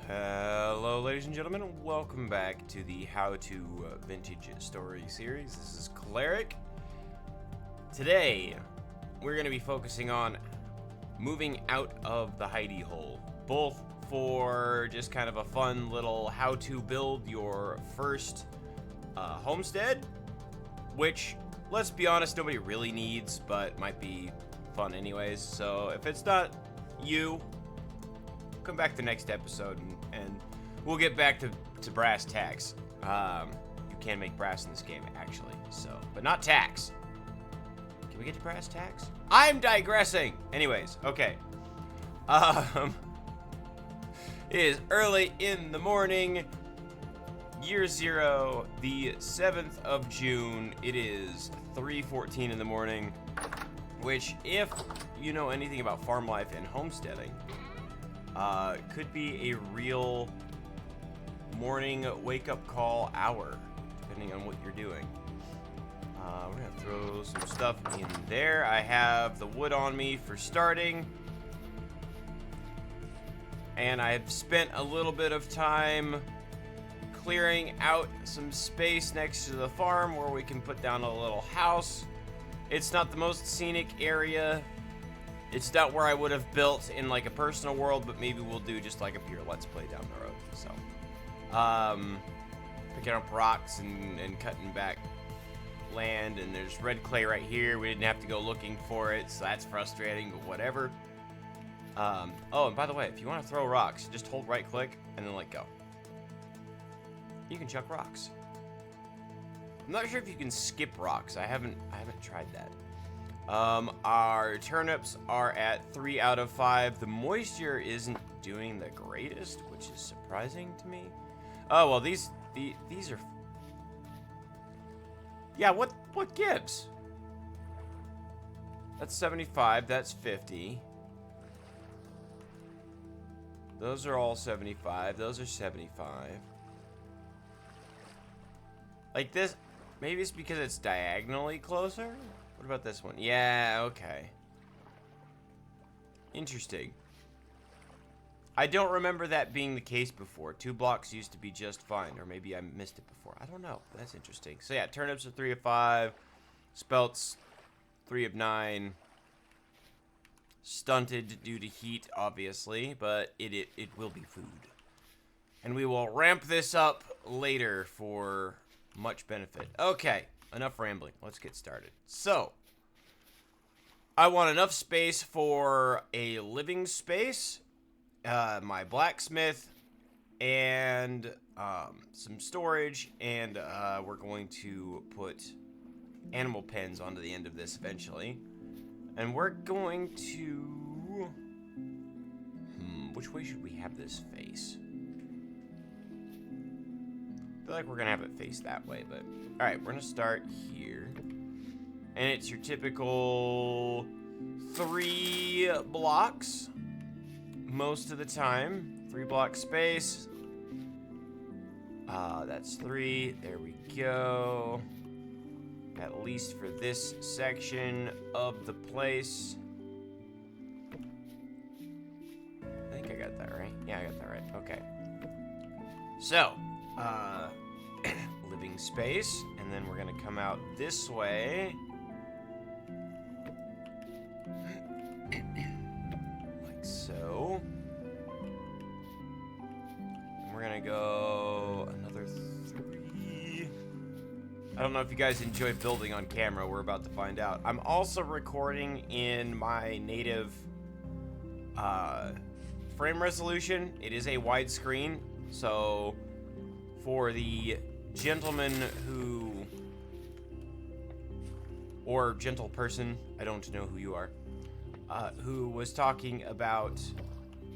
Hello, ladies and gentlemen, and welcome back to the How to Vintage Story series. This is Cleric. Today, we're going to be focusing on moving out of the hidey hole, both for just kind of a fun little how to build your first homestead, which, let's be honest, nobody really needs, but might be fun anyways. So if it's not you, come back the next episode and we'll get back to brass tacks. You can make brass in this game, actually, so, but not tacks. Can we get to brass tacks? I'm digressing. Anyways, okay. It is early in the morning, year zero, the 7th of June. It is 3:14 in the morning, which, if you know anything about farm life and homesteading, could be a real morning wake-up call hour, depending on what you're doing. We're gonna throw some stuff in there. I have the wood on me for starting, and I've spent a little bit of time clearing out some space next to the farm where we can put down a little house. It's not the most scenic area. It's not where I would have built in like a personal world, but maybe we'll do just like a pure Let's Play down the road. So, picking up rocks and cutting back land, and there's red clay right here. We didn't have to go looking for it, so that's frustrating, but whatever. Oh, and by the way, if you want to throw rocks, just hold right click and then let go. You can chuck rocks. I'm not sure if you can skip rocks. I haven't tried that. Our turnips are at 3 out of 5. The moisture isn't doing the greatest, which is surprising to me. Oh, well, these are... Yeah, what gives? That's 75, that's 50. Those are all 75, those are 75. Like this, maybe it's because it's diagonally closer? What about this one? Yeah, okay. Interesting. I don't remember that being the case before. 2 blocks used to be just fine, or maybe I missed it before. I don't know. That's interesting. So yeah, turnips are 3 of 5. Spelts, 3 of 9. Stunted due to heat, obviously, but it will be food. And we will ramp this up later for much benefit. Okay. Enough rambling. Let's get started. So, I want enough space for a living space, my blacksmith, and some storage, and we're going to put animal pens onto the end of this eventually. And we're going to... which way should we have this face? I feel like we're going to have it face that way, but... Alright, we're going to start here. And it's your typical 3 blocks most of the time. 3 block space. That's 3. There we go. At least for this section of the place. I think I got that right. Yeah, I got that right. Okay. So, living space, and then we're gonna come out this way. Like so. And we're gonna go another 3. I don't know if you guys enjoy building on camera. We're about to find out. I'm also recording in my native frame resolution. It is a widescreen, so for the gentleman who, or gentle person, I don't know who you are, who was talking about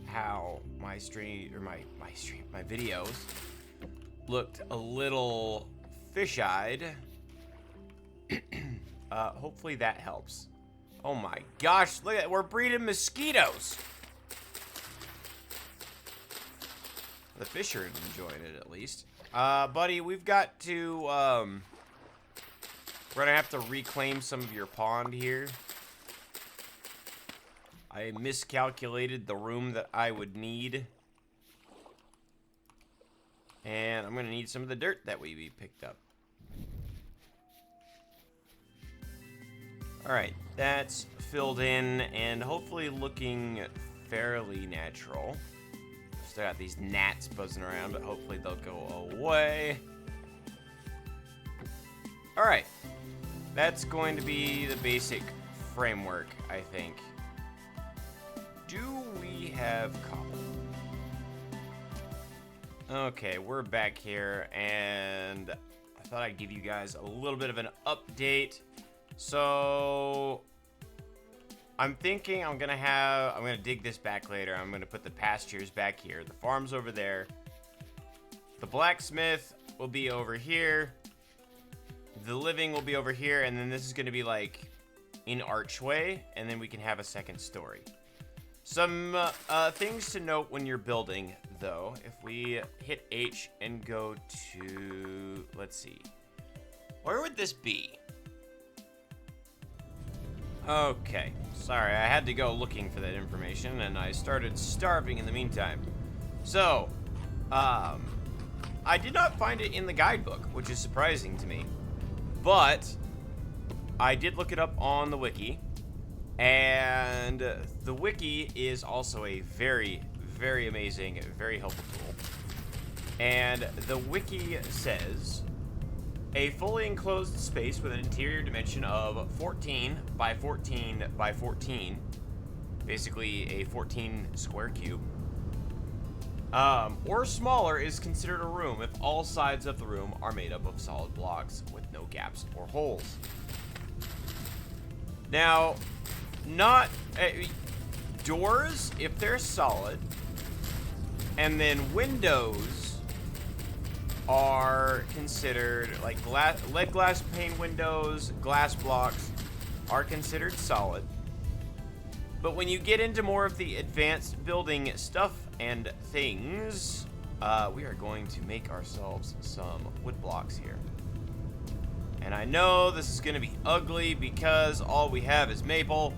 how my stream, or my videos looked a little fish-eyed. Hopefully that helps. Oh my gosh, look at it, we're breeding mosquitoes. The fish are enjoying it, at least. Buddy, we've got to, we're gonna have to reclaim some of your pond here. I miscalculated the room that I would need. And I'm going to need some of the dirt that we picked up. Alright, that's filled in and hopefully looking fairly natural. Still got these gnats buzzing around, but hopefully they'll go away. Alright, that's going to be the basic framework, I think. Do we have cobble? Okay, we're back here, and I thought I'd give you guys a little bit of an update. So, I'm thinking I'm gonna dig this back later. I'm gonna put the pastures back here. The farm's over there. The blacksmith will be over here. The living will be over here, and then this is gonna be like an archway, and then we can have a second story. Some things to note when you're building, though. If we hit H and go to, let's see, where would this be? Okay, sorry, I had to go looking for that information, and I started starving in the meantime. So, I did not find it in the guidebook, which is surprising to me, but I did look it up on the wiki. And the wiki is also a very, very amazing, very helpful tool. And the wiki says, a fully enclosed space with an interior dimension of 14 by 14 by 14, basically a 14 square cube, or smaller is considered a room if all sides of the room are made up of solid blocks with no gaps or holes. Now, doors, if they're solid, and then windows are considered, like lead glass pane windows, glass blocks are considered solid. But when you get into more of the advanced building stuff and things, we are going to make ourselves some wood blocks here. And I know this is going to be ugly because all we have is maple.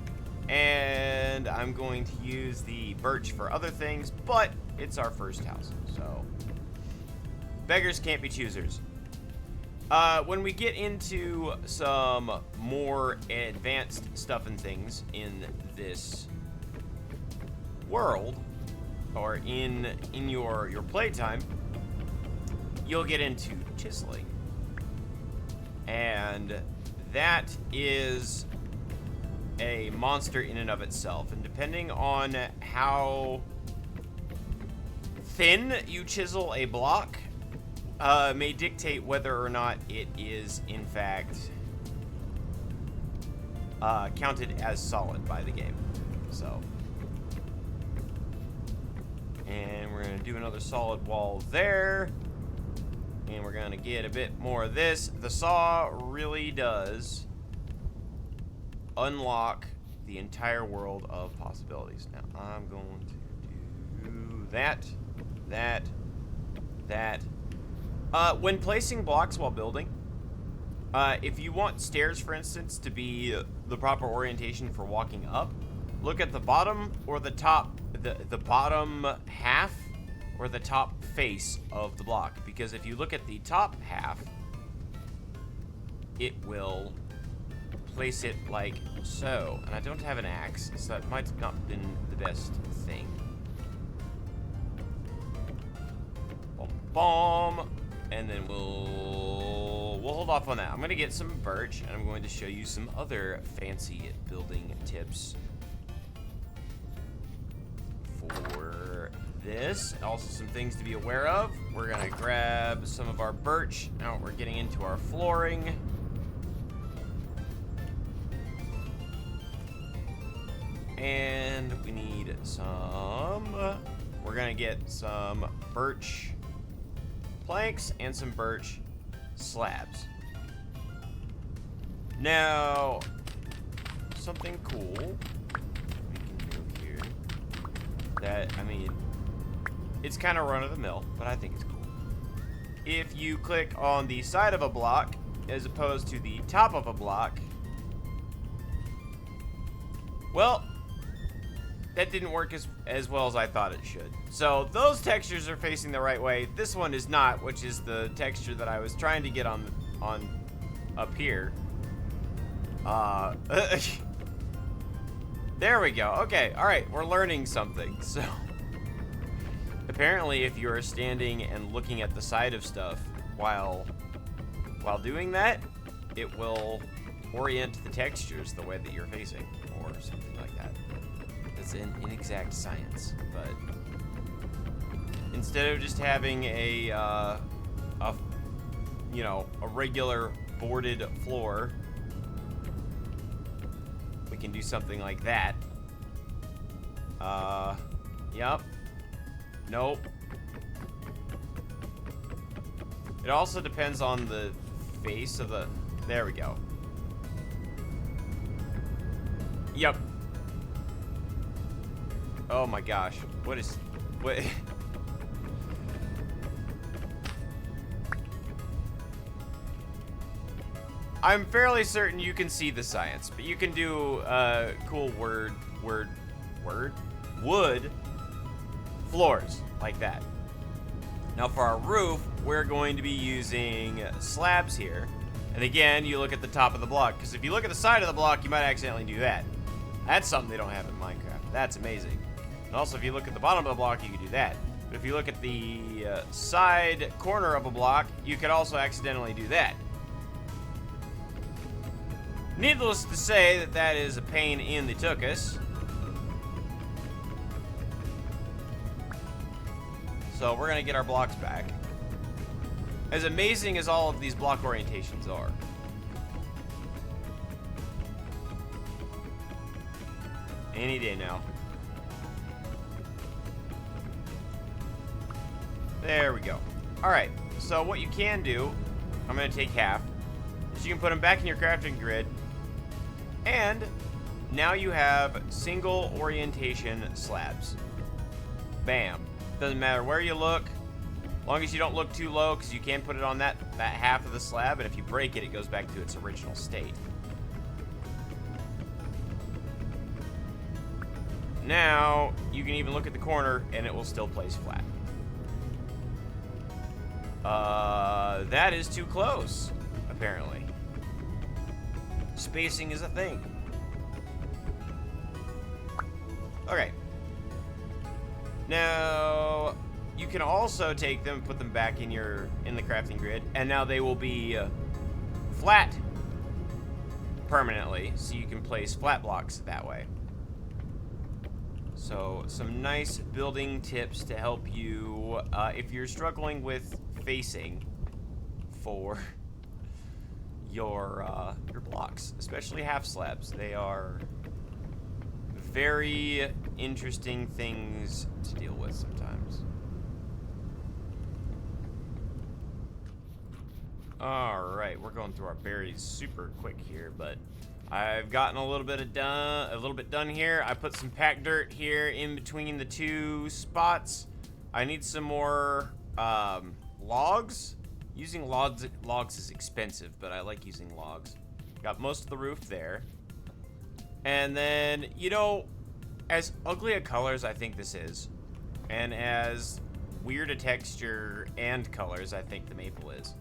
And I'm going to use the birch for other things, but it's our first house, so beggars can't be choosers. When we get into some more advanced stuff and things in this world, or in your playtime, you'll get into chiseling, and that is a monster in and of itself, and depending on how thin you chisel a block, may dictate whether or not it is in fact counted as solid by the game. So, and we're gonna do another solid wall there, and we're gonna get a bit more of this. The saw really does unlock the entire world of possibilities. Now I'm going to do that. When placing blocks while building, if you want stairs, for instance, to be the proper orientation for walking up, look at the bottom or the top, the bottom half or the top face of the block, because if you look at the top half, it will place it like so. And I don't have an axe, so that might not have been the best thing. Boom. And then we'll hold off on that. I'm gonna get some birch, and I'm going to show you some other fancy building tips for this. Also some things to be aware of. We're gonna grab some of our birch. Now we're getting into our flooring. And we need some, we're gonna get some birch planks and some birch slabs. Now, something cool we can do here that, I mean, it's kind of run-of-the-mill, but I think it's cool. If you click on the side of a block as opposed to the top of a block, well, that didn't work as well as I thought it should. So those textures are facing the right way. This one is not, which is the texture that I was trying to get on up here. There we go. Okay, all right, we're learning something. So apparently, if you are standing and looking at the side of stuff while doing that, it will orient the textures the way that you're facing, or something like that. It's an inexact science, but instead of just having a regular boarded floor, we can do something like that. Yep. Nope. It also depends on the face of the... There we go. Yep. Oh my gosh. What? I'm fairly certain you can see the science, but you can do cool wood floors like that. Now for our roof, we're going to be using slabs here. And again, you look at the top of the block, because if you look at the side of the block, you might accidentally do that. That's something they don't have in Minecraft. That's amazing. And also, if you look at the bottom of the block, you can do that. But if you look at the side corner of a block, you could also accidentally do that. Needless to say that is a pain in the tuchus. So we're gonna get our blocks back. As amazing as all of these block orientations are. Any day now. There we go. Alright, so what you can do, I'm gonna take half, is you can put them back in your crafting grid, and now you have single orientation slabs. Bam. Doesn't matter where you look, as long as you don't look too low, because you can put it on that half of the slab, and if you break it, it goes back to its original state. Now, you can even look at the corner, and it will still place flat. That is too close, apparently. Spacing is a thing. Okay. Now, you can also take them and put them back in the crafting grid, and now they will be flat permanently, so you can place flat blocks that way. So, some nice building tips to help you if you're struggling with facing for your blocks, especially half slabs. They are very interesting things to deal with sometimes. Alright, we're going through our berries super quick here, but I've gotten a little bit done here. I put some packed dirt here in between the two spots. I need some more logs. Using logs is expensive, but I like using logs. Got most of the roof there. And then, you know, as ugly a color as I think this is, and as weird a texture and colors I think the maple is,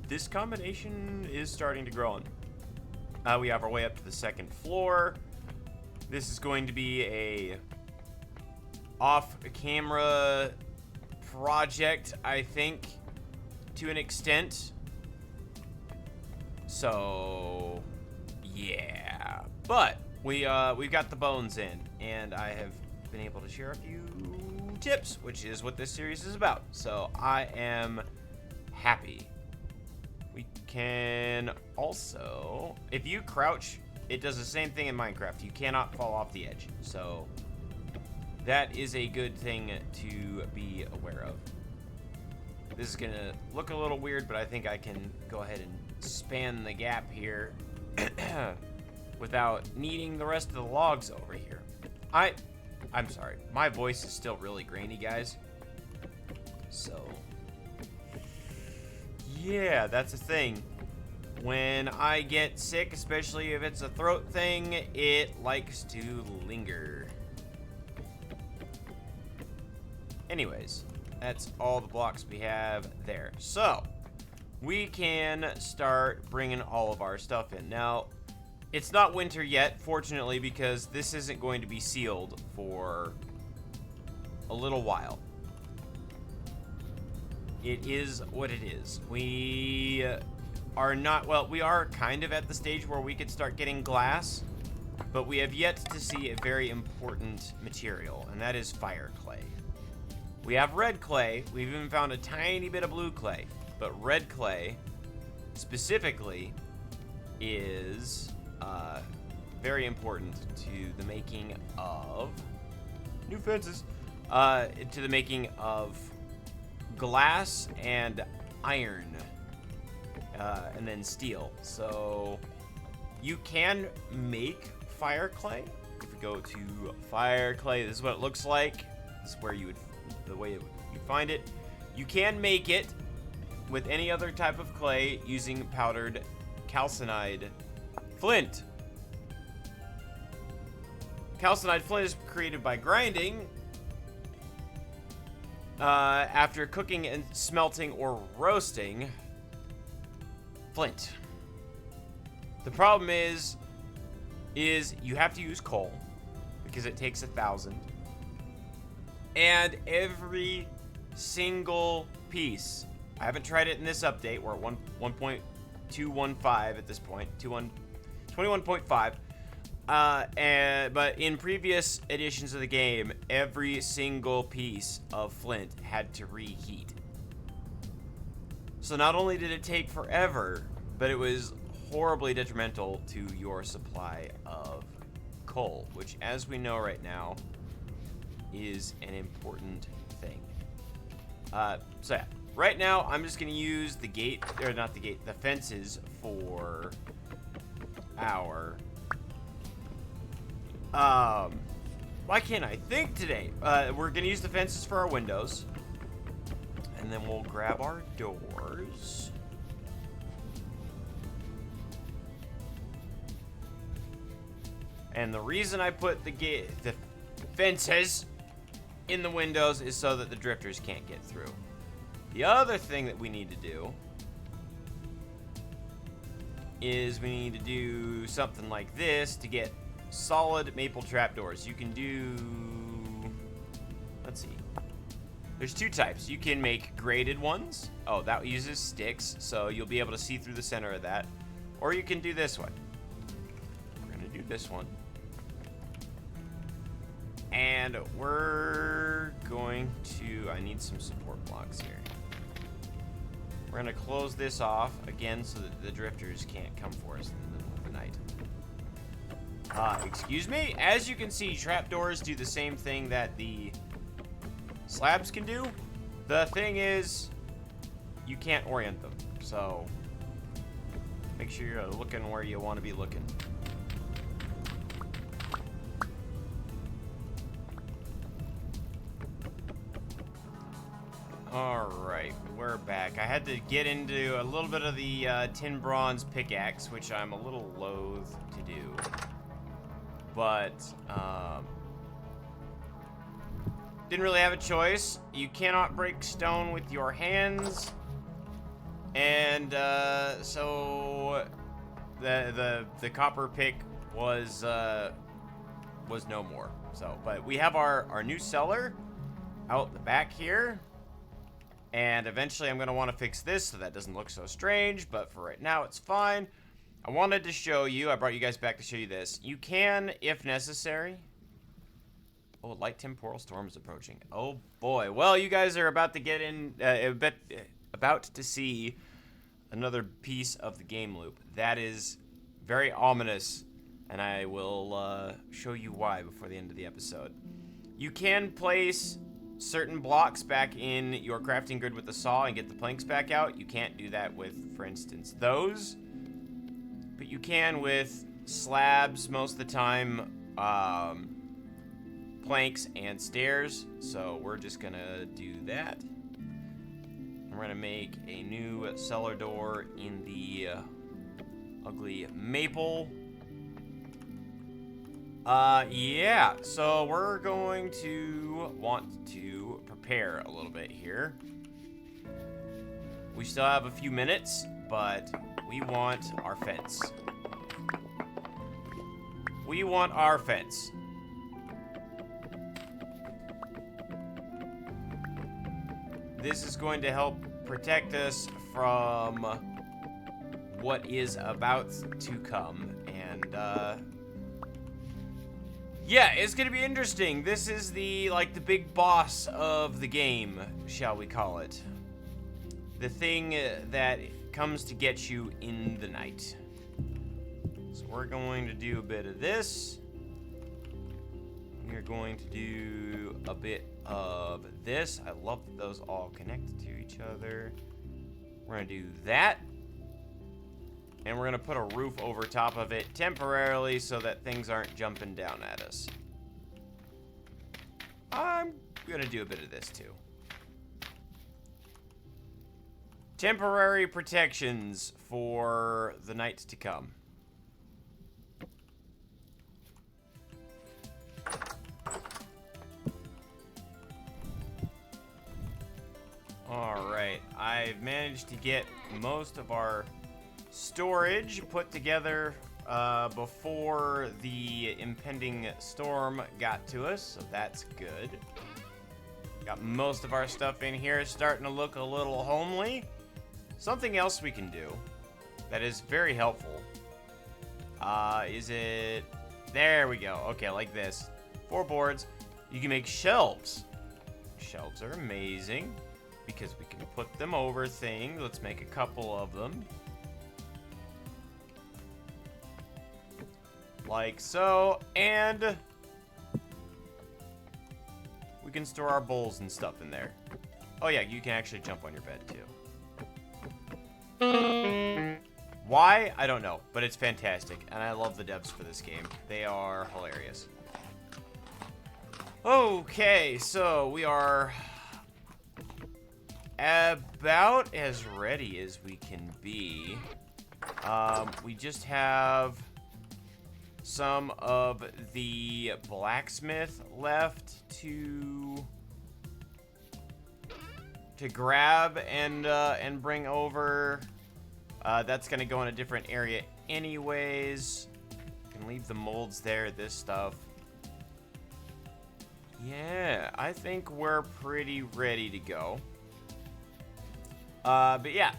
this combination is starting to grow on. We have our way up to the second floor. This is going to be a off-camera project, I think, to an extent. So, yeah. But we've got the bones in, and I have been able to share a few tips, which is what this series is about. So I am happy. We can also, if you crouch, it does the same thing in Minecraft. You cannot fall off the edge. So that is a good thing to be aware of. This is gonna look a little weird, but I think I can go ahead and span the gap here without needing the rest of the logs over here. I'm sorry, my voice is still really grainy, guys. So, yeah, that's a thing. When I get sick, especially if it's a throat thing, it likes to linger. Anyways, that's all the blocks we have there. So, we can start bringing all of our stuff in. Now, it's not winter yet, fortunately, because this isn't going to be sealed for a little while. It is what it is. We are not, well, we are kind of at the stage where we could start getting glass, but we have yet to see a very important material, and that is fire clay. We have red clay. We've even found a tiny bit of blue clay, but red clay specifically is very important to the making of new fences, to the making of glass and iron, and then steel. So you can make fire clay. If we go to fire clay, this is what it looks like. This is where you would, the way you find it. You can make it with any other type of clay using powdered calcined flint. Calcined flint is created by grinding after cooking and smelting or roasting flint. The problem is you have to use coal because it takes 1,000. And every single piece, I haven't tried it in this update, we're at 1.215 at this point, 21.5. But in previous editions of the game, every single piece of flint had to reheat. So not only did it take forever, but it was horribly detrimental to your supply of coal, which, as we know right now, is an important thing. So yeah, right now I'm just gonna use the gate, or not the gate, the fences for our why can't I think today? We're gonna use the fences for our windows, and then we'll grab our doors. And the reason I put the fences in the windows is so that the drifters can't get through. The other thing that we need to do is we need to do something like this to get solid maple trapdoors. You can do, let's see, there's two types. You can make graded ones. Oh, that uses sticks, so you'll be able to see through the center of that. Or you can do this one. We're gonna do this one. And we're going to, I need some support blocks here. We're gonna close this off again so that the drifters can't come for us in the middle of the night. Excuse me? As you can see, trapdoors do the same thing that the slabs can do. The thing is, you can't orient them. So, make sure you're looking where you want to be looking. Alright, we're back. I had to get into a little bit of the tin bronze pickaxe, which I'm a little loath to do. But, didn't really have a choice. You cannot break stone with your hands. And, so, the copper pick was no more. So, but we have our new cellar out the back here. And eventually I'm going to want to fix this so that doesn't look so strange, but for right now it's fine. I wanted to show you, I brought you guys back to show you this. You can, if necessary. Oh, light temporal storm is approaching. Oh boy. Well, you guys are about to get in, about to see another piece of the game loop. That is very ominous, and I will show you why before the end of the episode. You can place certain blocks back in your crafting grid with the saw and get the planks back out. You can't do that with, for instance, those. But you can with slabs most of the time, planks and stairs. So we're just gonna do that. We're gonna make a new cellar door in the ugly maple. Yeah, so we're going to want to prepare a little bit here. We still have a few minutes, but we want our fence. We want our fence. This is going to help protect us from what is about to come. And, yeah, it's gonna be interesting. This is the big boss of the game, shall we call it. The thing that comes to get you in the night. So we're going to do a bit of this. We're going to do a bit of this. I love that those all connect to each other. We're gonna do that. And we're gonna put a roof over top of it temporarily so that things aren't jumping down at us. I'm gonna do a bit of this too. Temporary protections for the nights to come. Alright, I've managed to get most of our storage put together before the impending storm got to us, so that's good. Got most of our stuff in here, starting to look a little homely. Something else we can do that is very helpful. Is it... There we go. Okay, like this. 4 boards. You can make shelves. Shelves are amazing because we can put them over things. Let's make a couple of them. Like so, and we can store our bowls and stuff in there. Oh yeah, you can actually jump on your bed too. Why? I don't know, but it's fantastic, and I love the devs for this game. They are hilarious. Okay, so we are about as ready as we can be. We just have some of the blacksmith left to grab and bring over. That's gonna go in a different area anyways. Can leave the molds there, this stuff. Yeah, I think we're pretty ready to go. But yeah,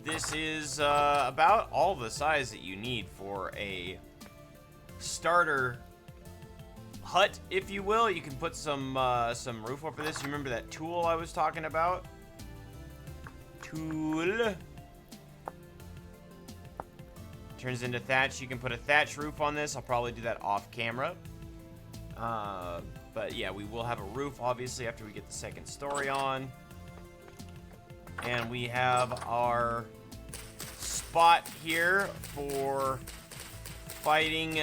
this is about all the size that you need for a starter hut, if you will. You can put some roof over this. You remember that tool I was talking about? Tool. Turns into thatch. You can put a thatch roof on this. I'll probably do that off camera. But yeah, we will have a roof, obviously, after we get the second story on. And we have our spot here for fighting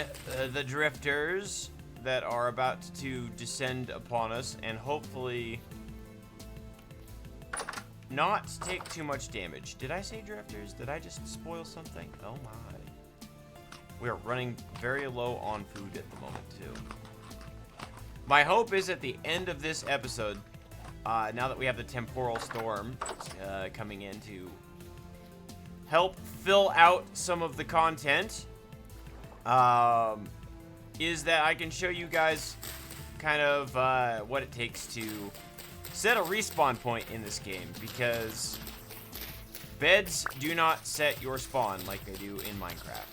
the drifters that are about to descend upon us, and hopefully not take too much damage. Did I say drifters? Did I just spoil something? Oh my. We are running very low on food at the moment too. My hope is at the end of this episode, now that we have the Temporal Storm coming in to help fill out some of the content, is that I can show you guys kind of what it takes to set a respawn point in this game, because beds do not set your spawn like they do in Minecraft.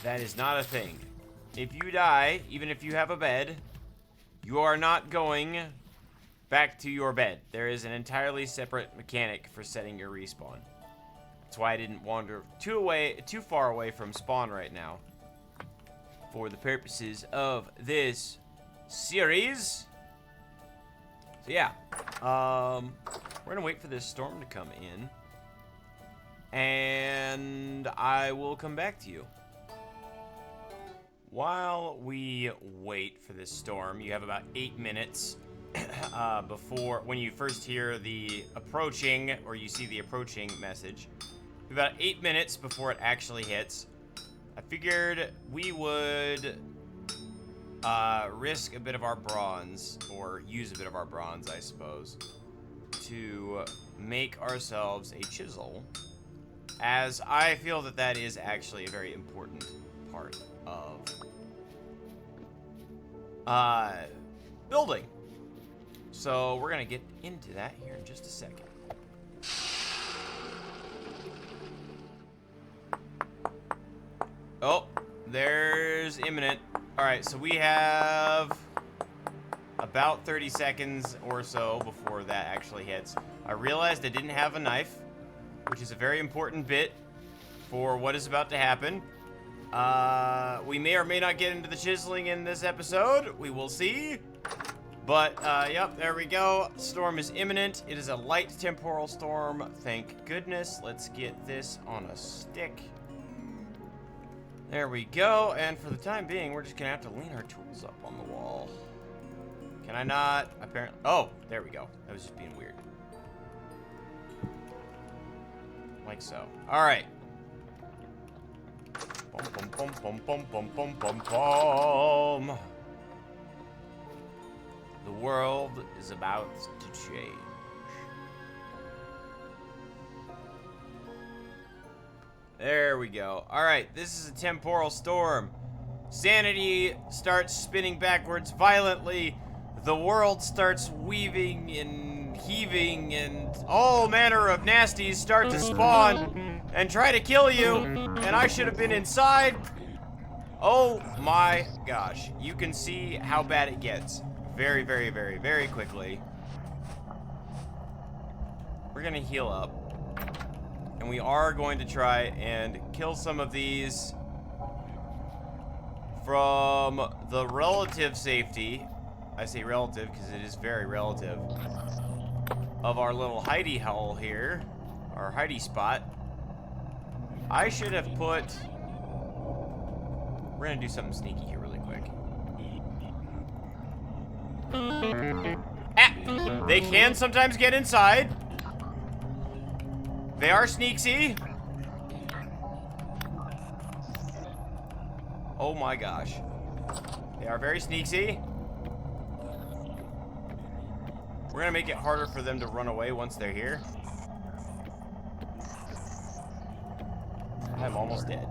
That is not a thing. If you die, even if you have a bed, you are not going back to your bed. There is an entirely separate mechanic for setting your respawn. That's why I didn't wander too far away from spawn right now, for the purposes of this series. So yeah, we're gonna wait for this storm to come in, and I will come back to you. While we wait for this storm, you have about 8 minutes before, when you first hear the approaching, or you see the approaching message, About 8 minutes before it actually hits. I figured we would risk a bit of our bronze, or use a bit of our bronze, I suppose, to make ourselves a chisel, as I feel that that is actually a very important part of building. So we're gonna get into that here in just a second. Oh, there's imminent. All right, so we have about 30 seconds or so before that actually hits. I realized I didn't have a knife, which is a very important bit for what is about to happen. We may or may not get into the chiseling in this episode. We will see. But, yep, there we go. Storm is imminent. It is a light temporal storm. Thank goodness. Let's get this on a stick. There we go. And for the time being, we're just going to have to lean our tools up on the wall. Can I not? Apparently. Oh, there we go. That was just being weird. Like so. All right. Bum, bum, bum, bum, bum, bum, bum, bum. The world is about to change. There we go. All right, this is a temporal storm. Sanity starts spinning backwards violently. The world starts weaving and heaving, and all manner of nasties start to spawn and try to kill you. And I should have been inside. Oh my gosh. You can see how bad it gets very, very, very, very quickly. We're gonna heal up. And we are going to try and kill some of these from the relative safety. I say relative because it is very relative. Of our little hidey hole here. Our hidey spot. I should have put... We're gonna do something sneaky here really quick. Ah! They can sometimes get inside. They are sneaksy. Oh my gosh. They are very sneaksy. We're gonna make it harder for them to run away once they're here. I'm almost dead.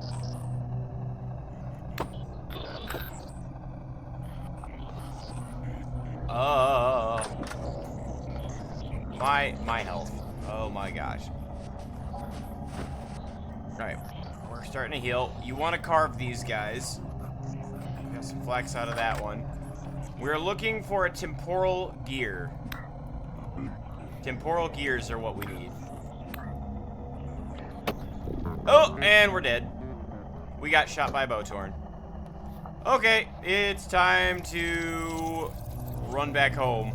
My health. Oh my gosh. Alright, we're starting to heal. You want to carve these guys. Got some flax out of that one. We're looking for a temporal gear. Temporal gears are what we need. Oh, and we're dead. We got shot by a Bowtorn. Okay, it's time to run back home.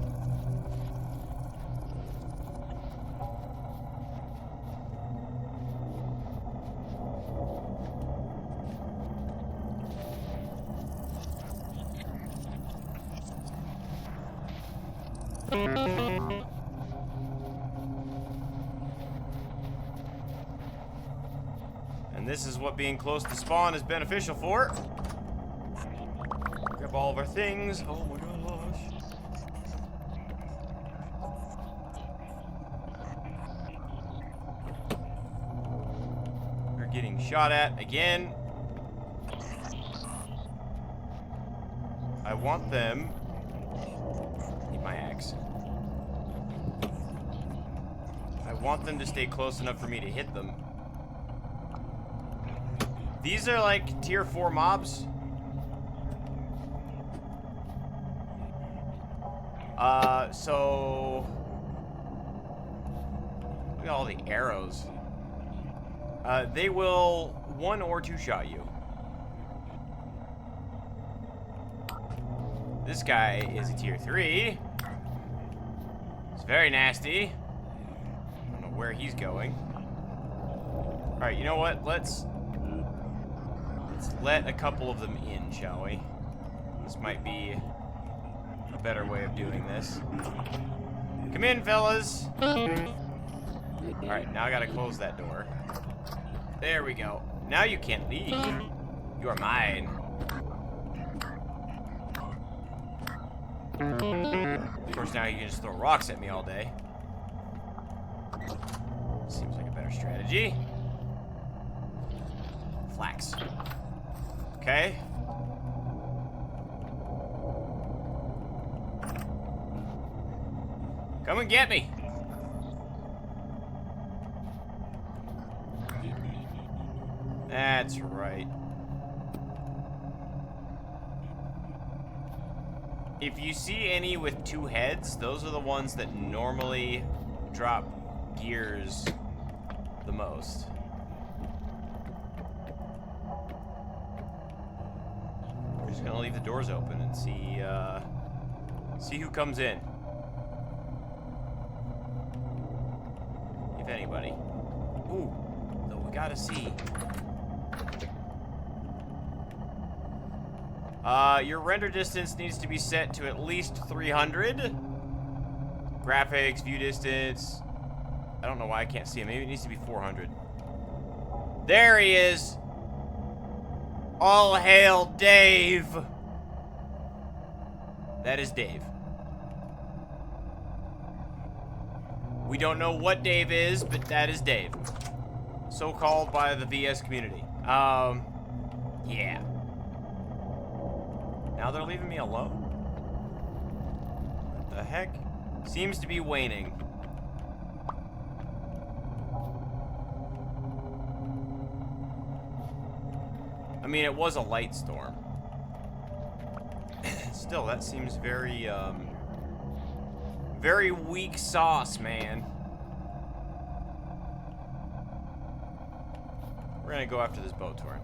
And this is what being close to spawn is beneficial for. Grab all of our things. Oh my gosh. We're getting shot at again. I want them. Need my axe. I want them to stay close enough for me to hit them. These are like tier 4 mobs. So look at all the arrows. They will 1 or 2 shot you. This guy is a tier 3. It's very nasty. I don't know where he's going. Alright, you know what? Let's let a couple of them in, shall we? This might be a better way of doing this. Come in, fellas! Alright, now I gotta close that door. There we go. Now you can't leave. You are mine. Of course, now you can just throw rocks at me all day. Seems like a better strategy. Flax. Okay. Come and get me. That's right. If you see any with 2 heads, those are the ones that normally drop gears the most. We're just gonna leave the doors open and see who comes in. If anybody. Ooh, though we gotta see. Your render distance needs to be set to at least 300. Graphics, view distance. I don't know why I can't see him. Maybe it needs to be 400. There he is. All hail Dave. That is Dave. We don't know what Dave is, but that is Dave. So called by the VS community. Yeah. Now they're leaving me alone? What the heck? Seems to be waning. I mean, it was a light storm. Still, that seems very, very weak sauce, man. We're gonna go after this boat tour.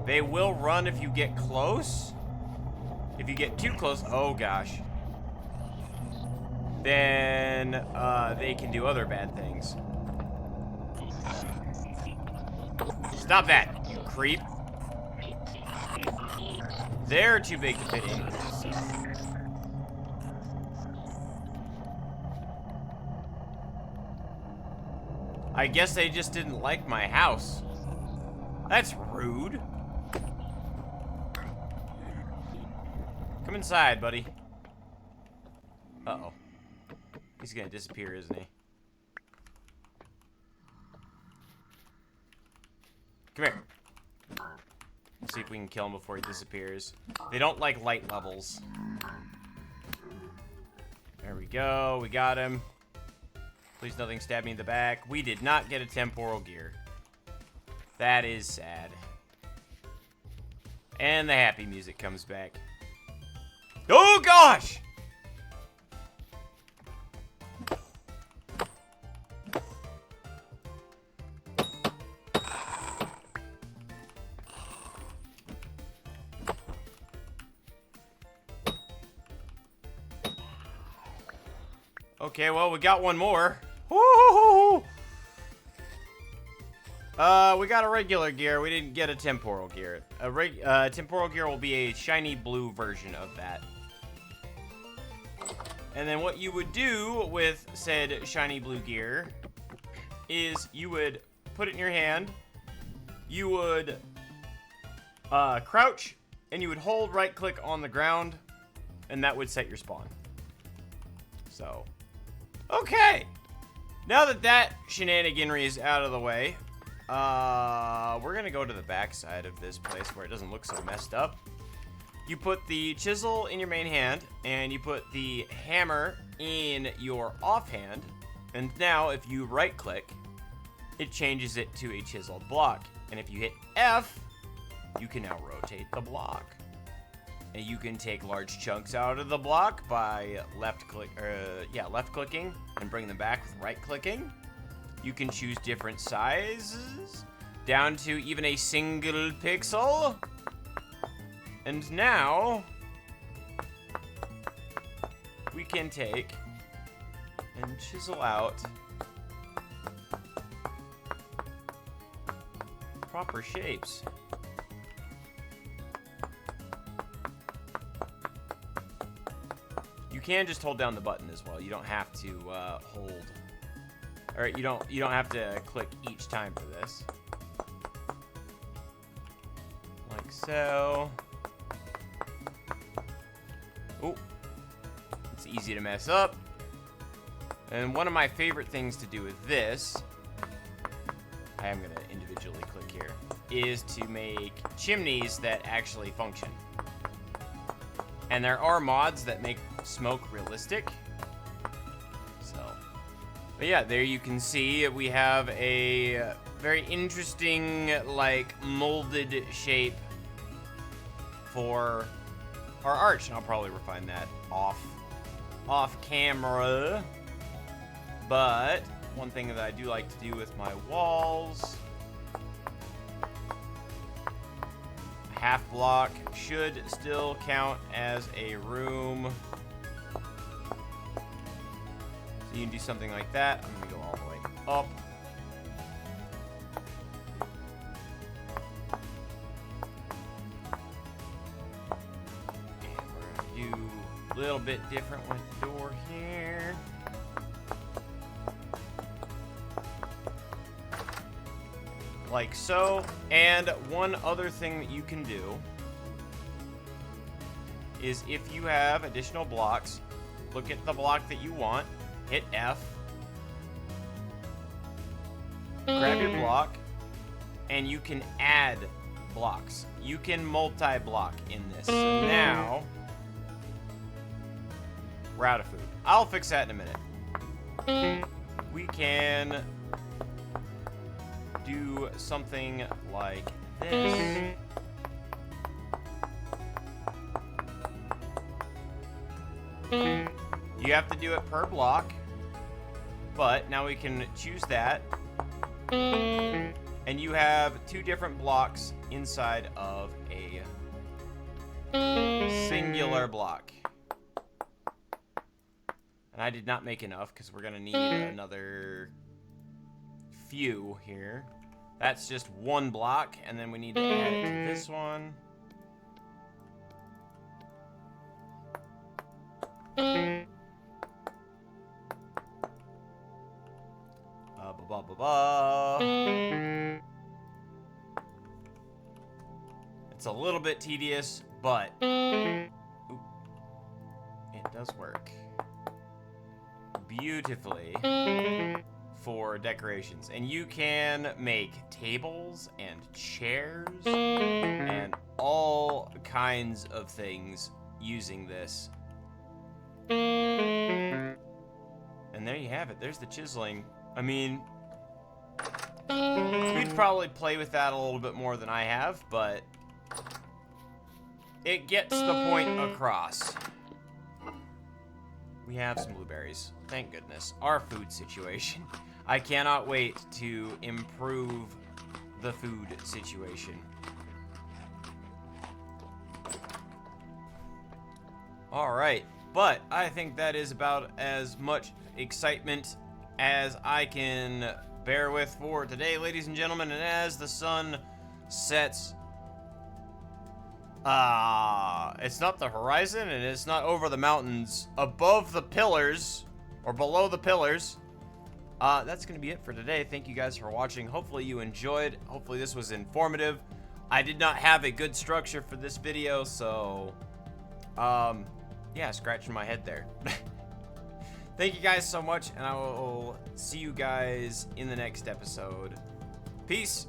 They will run if you get close. If you get too close, oh gosh. Then, they can do other bad things. Stop that, you creep. They're too big to fit in. So. I guess they just didn't like my house. That's rude. Come inside, buddy. Uh-oh. He's gonna disappear, isn't he? Come here. Let's see if we can kill him before he disappears. They don't like light levels. There we go. We got him. Please nothing stab me in the back. We did not get a temporal gear. That is sad. And the happy music comes back. Oh gosh! Okay, well, we got one more. Woo-hoo-hoo-hoo. We got a regular gear. We didn't get a temporal gear. A temporal gear will be a shiny blue version of that. And then what you would do with said shiny blue gear is you would put it in your hand. You would crouch, and you would hold right-click on the ground, and that would set your spawn. So, okay. Now that that shenaniganry is out of the way, we're gonna go to the back side of this place where it doesn't look so messed up. You put the chisel in your main hand, and you put the hammer in your offhand, and now if you right-click, it changes it to a chiseled block. And if you hit F, you can now rotate the block. And you can take large chunks out of the block by left-clicking and bring them back with right-clicking. You can choose different sizes, down to even a single pixel. And now, we can take and chisel out proper shapes. You can just hold down the button as well. You don't have to hold, or you don't have to click each time for this. so. Oh, it's easy to mess up. And one of my favorite things to do with this, I am going to individually click here, is to make chimneys that actually function. And there are mods that make smoke realistic. So, but yeah, there you can see we have a very interesting, like, molded shape for our arch. And I'll probably refine that off camera. But one thing that I do like to do with my walls, a half block should still count as a room. So you can do something like that. I'm gonna go all the way up. And we're gonna do a little bit different with the door here. Like so. And one other thing that you can do is, if you have additional blocks, look at the block that you want, hit F, grab your block, and you can add blocks. You can multi-block in this. So now we're out of food. I'll fix that in a minute. We can do something like this. You have to do it per block, but now we can choose that, and you have two different blocks inside of a singular block. And I did not make enough because we're gonna need another few here. That's just one block, and then we need to add it to this one. It's a little bit tedious, but it does work beautifully for decorations. And you can make tables and chairs and all kinds of things using this. And there you have it. There's the chiseling. I mean, you'd probably play with that a little bit more than I have, but it gets the point across. We have some blueberries. Thank goodness. Our food situation. I cannot wait to improve the food situation. Alright, but I think that is about as much excitement as I can bear with for today, ladies and gentlemen. And as the sun sets, it's not the horizon, and it's not over the mountains, above the pillars, or below the pillars. That's going to be it for today. Thank you guys for watching. Hopefully you enjoyed. Hopefully this was informative. I did not have a good structure for this video, so, yeah, scratching my head there. Thank you guys so much, and I will see you guys in the next episode. Peace.